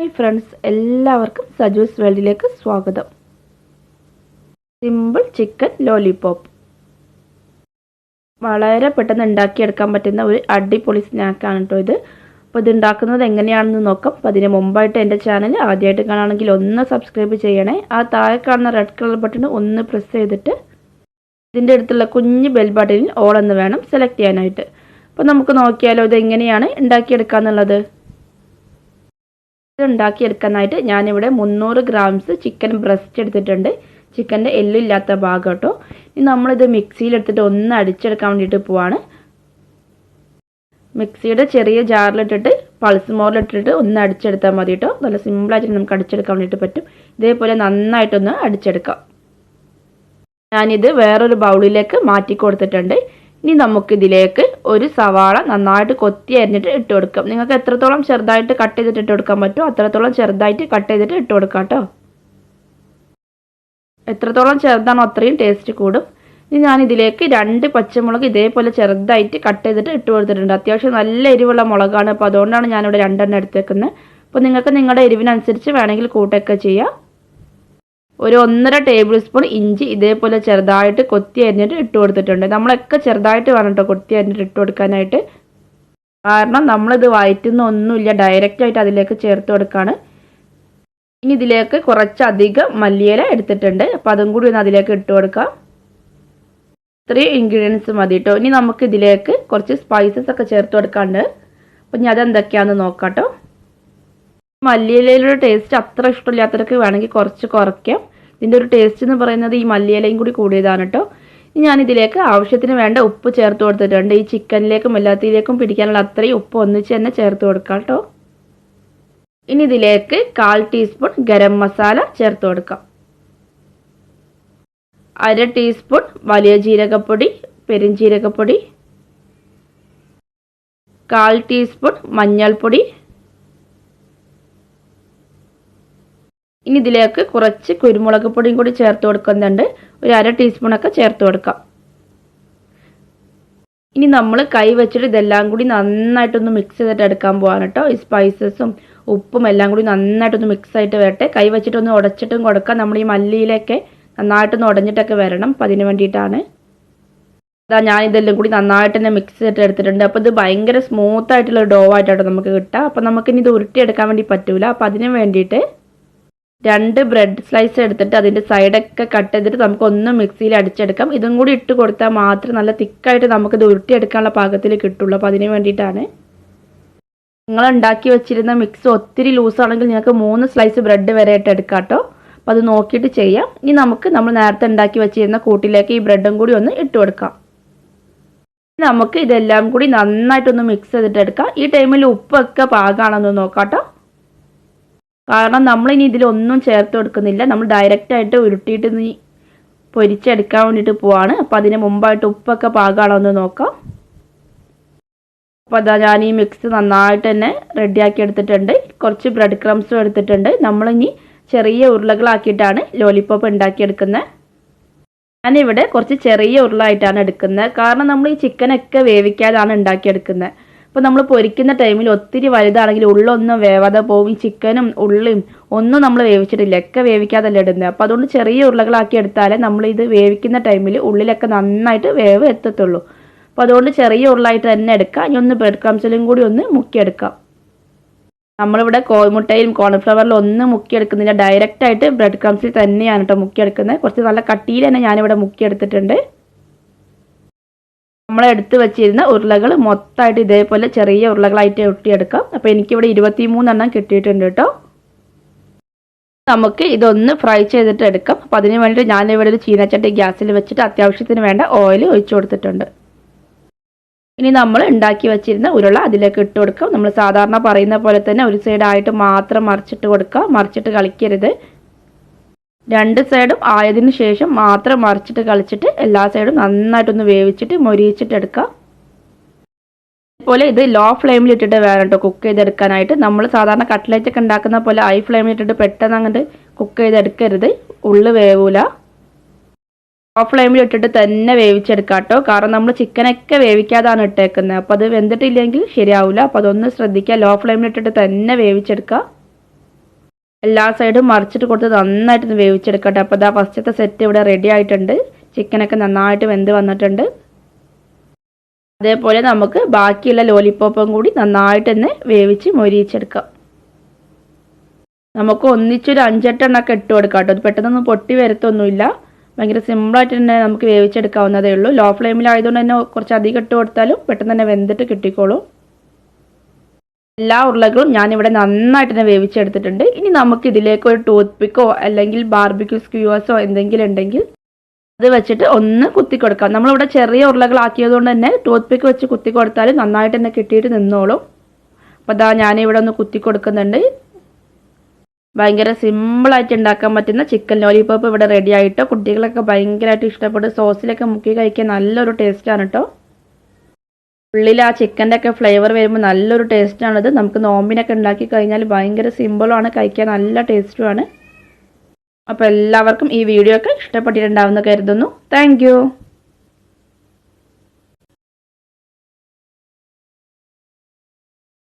Hi friends, എല്ലാവർക്കും സജൂസ് വേൾഡിലേക്ക് സ്വാഗതം. സിമ്പിൾ ചിക്കൻ ലോലിപോപ്പ് വളരെ പെട്ടെന്ന് ഉണ്ടാക്കിയെടുക്കാൻ പറ്റുന്ന ഒരു അടിപൊളി സ്നാക്കാണ് കേട്ടോ ഇത്. അപ്പോൾ ഇത് ഉണ്ടാക്കുന്നത് എങ്ങനെയാണെന്ന് നോക്കാം. അപ്പോൾ അതിന് മുമ്പായിട്ട് എൻ്റെ ചാനൽ ആദ്യമായിട്ട് കാണുകയാണെങ്കിൽ ഒന്ന് സബ്സ്ക്രൈബ് ചെയ്യണേ. ആ താഴെ കാണുന്ന റെഡ് കളർ ബട്ടൺ ഒന്ന് പ്രസ് ചെയ്തിട്ട് ഇതിൻ്റെ അടുത്തുള്ള കുഞ്ഞ് ബെൽ ബട്ടണിൽ ഓൾ എന്ന് വേണം സെലക്ട് ചെയ്യാനായിട്ട്. അപ്പോൾ നമുക്ക് നോക്കിയാലോ ഇത് എങ്ങനെയാണ് ഉണ്ടാക്കിയെടുക്കുക എന്നുള്ളത്. ഉണ്ടാക്കിയെടുക്കാനായിട്ട് ഞാനിവിടെ 300 ഗ്രാംസ് ചിക്കൻ ബ്രസ്റ്റ് എടുത്തിട്ടുണ്ട്. ചിക്കൻ്റെ എല്ലില്ലാത്ത ഭാഗം കേട്ടോ. ഇനി നമ്മളിത് മിക്സിയിലെടുത്തിട്ട് ഒന്ന് അടിച്ചെടുക്കാൻ വേണ്ടിയിട്ട് പോവാണ്. മിക്സിയുടെ ചെറിയ ജാറിലിട്ടിട്ട് പൾസ് മോറിലിട്ടിട്ട് ഒന്ന് അടിച്ചെടുത്താൽ മതി കേട്ടോ. നല്ല സിമ്പിളായിട്ട് നമുക്ക് അടിച്ചെടുക്കാൻ വേണ്ടിയിട്ട് പറ്റും. ഇതേപോലെ നന്നായിട്ടൊന്ന് അടിച്ചെടുക്കാം. ഞാനിത് വേറൊരു ബൗളിലേക്ക് മാറ്റി കൊടുത്തിട്ടുണ്ട്. ഇനി നമുക്കിതിലേക്ക് ഒരു സവാള നന്നായിട്ട് കൊത്തി അരിഞ്ഞിട്ട് ഇട്ട് കൊടുക്കാം. നിങ്ങൾക്ക് എത്രത്തോളം ചെറുതായിട്ട് കട്ട് ചെയ്തിട്ട് ഇട്ട് കൊടുക്കാൻ പറ്റുമോ അത്രത്തോളം ചെറുതായിട്ട് കട്ട് ചെയ്തിട്ട് ഇട്ട് കൊടുക്കാം കേട്ടോ. എത്രത്തോളം ചെറുതാണോ അത്രയും ടേസ്റ്റ് കൂടും. ഇനി ഞാനിതിലേക്ക് 2 പച്ചമുളക് ഇതേപോലെ ചെറുതായിട്ട് കട്ട് ചെയ്തിട്ട് ഇട്ട് കൊടുത്തിട്ടുണ്ട്. അത്യാവശ്യം നല്ല എരിവുള്ള മുളകാണ്. അപ്പോൾ അതുകൊണ്ടാണ് ഞാനിവിടെ 2 എണ്ണം എടുത്തേക്കുന്നത്. അപ്പോൾ നിങ്ങൾക്ക് നിങ്ങളുടെ എരിവിനനുസരിച്ച് വേണമെങ്കിൽ കൂട്ടൊക്കെ ചെയ്യാം. ഒരു 1.5 ടേബിൾ സ്പൂൺ ഇഞ്ചി ഇതേപോലെ ചെറുതായിട്ട് കൊത്തി അരിഞ്ഞിട്ട് ഇട്ട് കൊടുത്തിട്ടുണ്ട്. നമ്മളൊക്കെ ചെറുതായിട്ട് വേണം കേട്ടോ കൊത്തി അരിഞ്ഞിട്ട് ഇട്ട് കൊടുക്കാനായിട്ട്. കാരണം നമ്മളിത് വഴറ്റുന്ന ഒന്നുമില്ല, ഡയറക്റ്റായിട്ട് അതിലേക്ക് ചേർത്ത് കൊടുക്കുകയാണ്. ഇനി ഇതിലേക്ക് കുറച്ചധികം മല്ലിയില എടുത്തിട്ടുണ്ട്. അപ്പോൾ അതും കൂടി ഒന്ന് അതിലേക്ക് ഇട്ട് കൊടുക്കാം. ഇത്രയും ഇൻഗ്രീഡിയൻസ് മതി കേട്ടോ. ഇനി നമുക്ക് ഇതിലേക്ക് കുറച്ച് സ്പൈസസ് ഒക്കെ ചേർത്ത് കൊടുക്കാണ്ട്. അപ്പോൾ ഇനി അതെന്തൊക്കെയാണെന്ന് നോക്കാം കേട്ടോ. മല്ലിയിലയുടെ ടേസ്റ്റ് അത്ര ഇഷ്ടമില്ലാത്തവർക്ക് വേണമെങ്കിൽ കുറച്ച് കുറയ്ക്കാം. ഇതിൻ്റെ ഒരു ടേസ്റ്റ് എന്ന് പറയുന്നത് ഈ മല്ലിയിലയും കൂടി കൂടിയതാണ് കേട്ടോ. ഇനി ഞാനിതിലേക്ക് ആവശ്യത്തിന് വേണ്ട ഉപ്പ് ചേർത്ത് കൊടുത്തിട്ടുണ്ട്. ഈ ചിക്കനിലേക്കും എല്ലാത്തിലേക്കും പിടിക്കാനുള്ള അത്രയും ഉപ്പ് ഒന്നിച്ച് തന്നെ ചേർത്ത് കൊടുക്കാം കേട്ടോ. ഇനി ഇതിലേക്ക് 1/4 ടീസ്പൂൺ ഗരം മസാല ചേർത്ത് കൊടുക്കാം. 1/2 ടീസ്പൂൺ വലിയ ജീരകപ്പൊടി, പെരുംജീരകപ്പൊടി, 1/4 ടീസ്പൂൺ മഞ്ഞൾപ്പൊടി. ഇനി ഇതിലേക്ക് കുറച്ച് കുരുമുളക് പൊടിയും കൂടി ചേർത്ത് കൊടുക്കുന്നുണ്ട്. ഒരു 1/2 ടീസ്പൂണൊക്കെ ചേർത്ത് കൊടുക്കാം. ഇനി നമ്മൾ കൈ വെച്ചിട്ട് ഇതെല്ലാം കൂടി നന്നായിട്ടൊന്ന് മിക്സ് ചെയ്തിട്ട് എടുക്കാൻ പോകാൻ കേട്ടോ. ഈ സ്പൈസസും ഉപ്പും എല്ലാം കൂടി നന്നായിട്ടൊന്ന് മിക്സ് ആയിട്ട് വരട്ടെ. കൈ വെച്ചിട്ടൊന്ന് ഉടച്ചിട്ടും കൊടുക്കാം. നമ്മൾ ഈ മല്ലിയിലൊക്കെ നന്നായിട്ടൊന്ന് ഉടഞ്ഞിട്ടൊക്കെ വരണം. അപ്പം അതിന് വേണ്ടിയിട്ടാണ്. അതാ ഞാൻ ഇതെല്ലാം കൂടി നന്നായിട്ട് തന്നെ മിക്സ് ചെയ്തിട്ട് എടുത്തിട്ടുണ്ട്. അപ്പോൾ ഇത് ഭയങ്കര സ്മൂത്ത് ആയിട്ടുള്ള ഡോ ആയിട്ടാണ് നമുക്ക് കിട്ടുക. അപ്പോൾ നമുക്കിനി ഇത് ഉരുട്ടിയെടുക്കാൻ വേണ്ടി പറ്റൂല. അപ്പോൾ അതിന് വേണ്ടിയിട്ട് 2 ബ്രെഡ് സ്ലൈസ് എടുത്തിട്ട് അതിൻ്റെ സൈഡൊക്കെ കട്ട് ചെയ്തിട്ട് നമുക്കൊന്ന് മിക്സിയിൽ അടിച്ചെടുക്കാം. ഇതും കൂടി ഇട്ട് കൊടുത്താൽ മാത്രം നല്ല തിക്കായിട്ട് നമുക്കിത് ഉരുട്ടിയെടുക്കാനുള്ള പാകത്തിൽ കിട്ടുള്ളൂ. അപ്പോൾ അതിന് വേണ്ടിയിട്ടാണ്. നിങ്ങൾ ഉണ്ടാക്കി വെച്ചിരുന്ന മിക്സ് ഒത്തിരി ലൂസാണെങ്കിൽ നിങ്ങൾക്ക് 3 സ്ലൈസ് ബ്രെഡ് വരെ ഇട്ട് എടുക്കാം കേട്ടോ. അപ്പോൾ അത് നോക്കിയിട്ട് ചെയ്യാം. ഇനി നമ്മൾ നേരത്തെ ഉണ്ടാക്കി വെച്ചിരുന്ന കൂട്ടിലേക്ക് ഈ ബ്രെഡും കൂടി ഒന്ന് ഇട്ട് കൊടുക്കാം. നമുക്ക് ഇതെല്ലാം കൂടി നന്നായിട്ടൊന്ന് മിക്സ് ചെയ്തിട്ട് എടുക്കാം. ഈ ടൈമിൽ ഉപ്പൊക്കെ പാകമാണെന്ന് നോക്കാം കേട്ടോ. കാരണം നമ്മളിനി ഇതിലൊന്നും ചേർത്ത് കൊടുക്കുന്നില്ല. നമ്മൾ ഡയറക്റ്റായിട്ട് ഉരുട്ടിയിട്ട് പൊരിച്ചെടുക്കാൻ വേണ്ടിയിട്ട് പോവാണ്. അപ്പോൾ അതിന് മുമ്പായിട്ട് ഉപ്പൊക്കെ പാകമാണോ എന്ന് നോക്കാം. അപ്പോൾ അതാ ഞാൻ ഈ മിക്സ് നന്നായിട്ട് തന്നെ റെഡിയാക്കി എടുത്തിട്ടുണ്ട്. കുറച്ച് ബ്രെഡ് ക്രംസും എടുത്തിട്ടുണ്ട്. നമ്മളിനി ചെറിയ ഉരുളകളാക്കിയിട്ടാണ് ലോലിപോപ്പ് ഉണ്ടാക്കിയെടുക്കുന്നത്. ഞാനിവിടെ കുറച്ച് ചെറിയ ഉരുളായിട്ടാണ് എടുക്കുന്നത്. കാരണം നമ്മൾ ഈ ചിക്കനൊക്കെ വേവിക്കാതാണ് ഉണ്ടാക്കിയെടുക്കുന്നത്. അപ്പോൾ നമ്മൾ പൊരിക്കുന്ന ടൈമിൽ ഒത്തിരി വലുതാണെങ്കിൽ ഉള്ളൊന്നും വേവാതെ പോകും. ഈ ചിക്കനും ഉള്ളിയും ഒന്നും നമ്മൾ വേവിച്ചിട്ടില്ല, ഒക്കെ വേവിക്കാതല്ല ഇടുന്നത്. അപ്പോൾ അതുകൊണ്ട് ചെറിയ ഉരുളകളാക്കി എടുത്താലേ നമ്മളിത് വേവിക്കുന്ന ടൈമിൽ ഉള്ളിലൊക്കെ നന്നായിട്ട് വേവ് എത്തത്തുള്ളൂ. അപ്പോൾ അതുകൊണ്ട് ചെറിയ ഉരുളായിട്ട് തന്നെ എടുക്കാം. ഇനി ഒന്ന് ബ്രെഡ് ക്രംസിലും കൂടി ഒന്ന് മുക്കിയെടുക്കാം. നമ്മളിവിടെ കോഴിമുട്ടയിലും കോൺഫ്ലവറിലും ഒന്നും മുക്കിയെടുക്കുന്നില്ല, ഡയറക്റ്റായിട്ട് ബ്രെഡ് ക്രംസിൽ തന്നെയാണ് കേട്ടോ മുക്കിയെടുക്കുന്നത്. കുറച്ച് നല്ല കട്ടിയിൽ തന്നെ ഞാനിവിടെ മുക്കിയെടുത്തിട്ടുണ്ട്. നമ്മളെടുത്ത് വെച്ചിരുന്ന ഉരുളകൾ മൊത്തമായിട്ട് ഇതേപോലെ ചെറിയ ഉരുളകളായിട്ട് ഒട്ടിയെടുക്കാം. അപ്പോൾ എനിക്കിവിടെ 23 എണ്ണം കിട്ടിയിട്ടുണ്ട് കേട്ടോ. നമുക്ക് ഇതൊന്ന് ഫ്രൈ ചെയ്തിട്ട് എടുക്കാം. അപ്പോൾ അതിന് വേണ്ടി ഞാനിവിടെ ഒരു ചീനച്ചട്ടി ഗ്യാസിൽ വെച്ചിട്ട് അത്യാവശ്യത്തിന് വേണ്ട ഓയിൽ ഒഴിച്ചു കൊടുത്തിട്ടുണ്ട്. ഇനി നമ്മൾ ഉണ്ടാക്കി വെച്ചിരുന്ന ഉരുള അതിലേക്ക് ഇട്ട് കൊടുക്കാം. നമ്മൾ സാധാരണ പറയുന്ന പോലെ തന്നെ ഒരു സൈഡായിട്ട് മാത്രം മറിച്ചിട്ട് കൊടുക്കുക. മറിച്ചിട്ട് കളിക്കരുത്. 2 സൈഡും ആയതിനു ശേഷം മാത്രം മറിച്ചിട്ട് കളിച്ചിട്ട് എല്ലാ സൈഡും നന്നായിട്ടൊന്ന് വേവിച്ചിട്ട് മൊരിയിച്ചിട്ട് എടുക്കുക. അതുപോലെ ഇത് ലോ ഫ്ലെയിമിൽ ഇട്ടിട്ട് വേണം കേട്ടോ കുക്ക് ചെയ്തെടുക്കാനായിട്ട്. നമ്മൾ സാധാരണ കട്ട്ലേറ്റ് ഒക്കെ ഉണ്ടാക്കുന്ന പോലെ ഹൈ ഫ്ലെയിമിൽ ഇട്ടിട്ട് പെട്ടെന്ന് അങ്ങോട്ട് കുക്ക് ചെയ്തെടുക്കരുത്, ഉള്ളു വേവൂല. ലോ ഫ്ലെയിമിൽ ഇട്ടിട്ട് തന്നെ വേവിച്ചെടുക്കാം കേട്ടോ. കാരണം നമ്മൾ ചിക്കനൊക്കെ വേവിക്കാതാണ് ഇട്ടേക്കുന്നത്. അപ്പോൾ അത് വെന്തിട്ടില്ലെങ്കിൽ ശരിയാവില്ല. അപ്പോൾ അതൊന്ന് ശ്രദ്ധിക്കുക. ലോ ഫ്ലെയിമിൽ ഇട്ടിട്ട് തന്നെ വേവിച്ചെടുക്കുക. എല്ലാ സൈഡും മറിച്ചിട്ട് കൊടുത്ത് നന്നായിട്ടൊന്ന് വേവിച്ചെടുക്കട്ടെ. അപ്പോൾ ഇതാ ഫസ്റ്റത്തെ സെറ്റ് ഇവിടെ റെഡി ആയിട്ടുണ്ട്. ചിക്കനൊക്കെ നന്നായിട്ട് വെന്ത് വന്നിട്ടുണ്ട്. അതേപോലെ നമുക്ക് ബാക്കിയുള്ള ലോലിപ്പോപ്പും കൂടി നന്നായിട്ടൊന്ന് വേവിച്ച് മൊരിയിച്ചെടുക്കാം. നമുക്ക് ഒന്നിച്ചൊരു 5-8 എണ്ണമൊക്കെ ഇട്ട് കൊടുക്കാം കേട്ടോ. അത് പെട്ടെന്നൊന്നും പൊട്ടി വരത്തൊന്നുമില്ല. ഭയങ്കര സിമ്പിളായിട്ട് തന്നെ നമുക്ക് വേവിച്ചെടുക്കാവുന്നതേ ഉള്ളൂ. ലോ ഫ്ലെയിമിലായതുകൊണ്ട് തന്നെ കുറച്ച് അധികം ഇട്ട് കൊടുത്താലും പെട്ടെന്ന് തന്നെ വെന്തിട്ട് കിട്ടിക്കോളും. എല്ലാ ഉരുളകളും ഞാനിവിടെ നന്നായിട്ട് തന്നെ വേവിച്ചെടുത്തിട്ടുണ്ട്. ഇനി നമുക്ക് ഇതിലേക്ക് ഒരു ടൂത്ത് പിക്കോ അല്ലെങ്കിൽ ബാർബിക്യൂ സ്ക്യൂവേഴ്സോ എന്തെങ്കിലും ഉണ്ടെങ്കിൽ അത് വെച്ചിട്ട് ഒന്ന് കുത്തി കൊടുക്കാം. നമ്മളിവിടെ ചെറിയ ഉരുളകളാക്കിയത് കൊണ്ട് തന്നെ ടൂത്ത് പിക്ക് വെച്ച് കുത്തി കൊടുത്താലും നന്നായിട്ട് തന്നെ കിട്ടിയിട്ട് നിന്നോളും. അപ്പോൾ അതാ ഞാനിവിടെ ഒന്ന് കുത്തി കൊടുക്കുന്നുണ്ട്. ഭയങ്കര സിമ്പിളായിട്ട് ഉണ്ടാക്കാൻ പറ്റുന്ന ചിക്കൻ ലോലിപോപ്പ് ഇവിടെ റെഡി ആയിട്ടോ. കുട്ടികളൊക്കെ ഭയങ്കരമായിട്ട് ഇഷ്ടപ്പെട്ട് സോസിലൊക്കെ മുക്കി കഴിക്കാൻ നല്ലൊരു ടേസ്റ്റാണ് കേട്ടോ. ഉള്ളിൽ ആ ചിക്കൻ്റെ ഒക്കെ ഫ്ലേവർ വരുമ്പോൾ നല്ലൊരു ടേസ്റ്റാണിത്. നമുക്ക് നോമ്പിനൊക്കെ ഉണ്ടാക്കി കഴിഞ്ഞാൽ ഭയങ്കര സിമ്പിളുമാണ്, കഴിക്കാൻ നല്ല ടേസ്റ്റുമാണ്. അപ്പോൾ എല്ലാവർക്കും ഈ വീഡിയോ ഒക്കെ ഇഷ്ടപ്പെട്ടിട്ടുണ്ടാവുമെന്ന് കരുതുന്നു. താങ്ക്